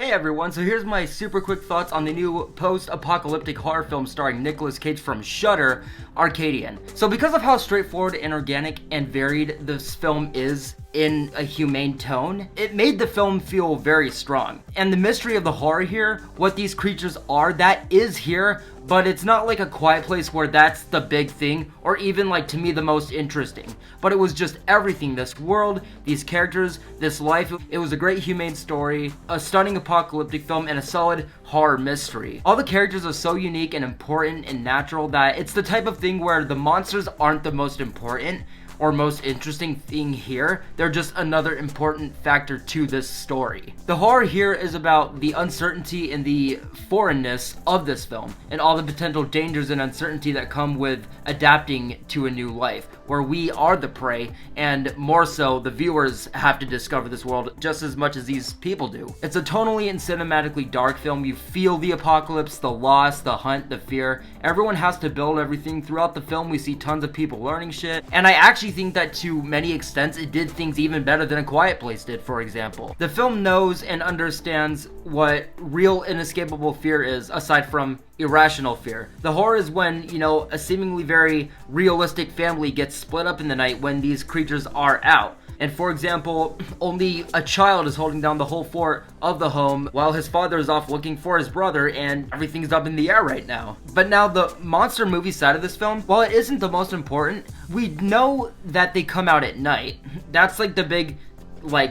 Hey everyone, so here's my super quick thoughts on the new post-apocalyptic horror film starring Nicolas Cage from Shudder, Arcadian. So because of how straightforward and organic and varied this film is in a humane tone, it made the film feel very strong. And the mystery of the horror here, what these creatures are, that is here, but it's not like A Quiet Place where that's the big thing, or even like to me the most interesting. But it was just everything, this world, these characters, this life. It was a great humane story, a stunning apocalyptic film, and a solid horror mystery. All the characters are so unique and important and natural that it's the type of thing where the monsters aren't the most important or most interesting thing here, they're just another important factor to this story. The horror here is about the uncertainty and the foreignness of this film, and all the potential dangers and uncertainty that come with adapting to a new life, where we are the prey, and more so, the viewers have to discover this world just as much as these people do. It's a tonally and cinematically dark film. You feel the apocalypse, the loss, the hunt, the fear. Everyone has to build everything. Throughout the film, we see tons of people learning shit, and I actually think that to many extents it did things even better than A Quiet Place did, for example. The film knows and understands what real inescapable fear is, aside from irrational fear. The horror is when, a seemingly very realistic family gets split up in the night when these creatures are out. And for example, only a child is holding down the whole fort of the home while his father is off looking for his brother, and everything's up in the air right now. But now the monster movie side of this film, while it isn't the most important, we know that they come out at night. That's like the big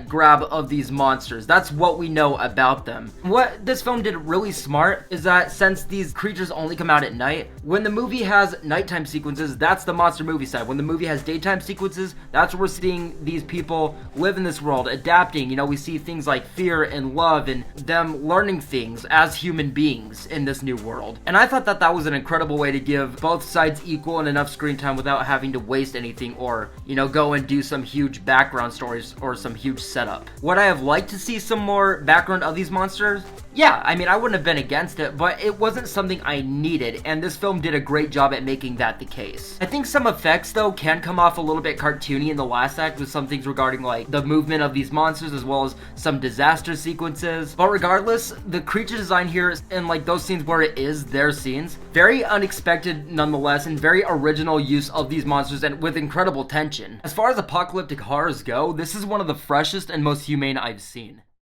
grab of these monsters. That's what we know about them. What this film did really smart is that since these creatures only come out at night, when the movie has nighttime sequences, that's the monster movie side. When the movie has daytime sequences, that's where we're seeing these people live in this world, adapting. We see things like fear and love and them learning things as human beings in this new world. And I thought that that was an incredible way to give both sides equal and enough screen time without having to waste anything or, go and do some huge background stories or some huge setup. Would I have liked to see some more background of these monsters? Yeah, I wouldn't have been against it, but it wasn't something I needed, and this film did a great job at making that the case. I think some effects, though, can come off a little bit cartoony in the last act with some things regarding, the movement of these monsters as well as some disaster sequences. But regardless, the creature design here and, those scenes where it is their scenes, very unexpected nonetheless, and very original use of these monsters and with incredible tension. As far as apocalyptic horrors go, this is one of the freshest and most humane I've seen.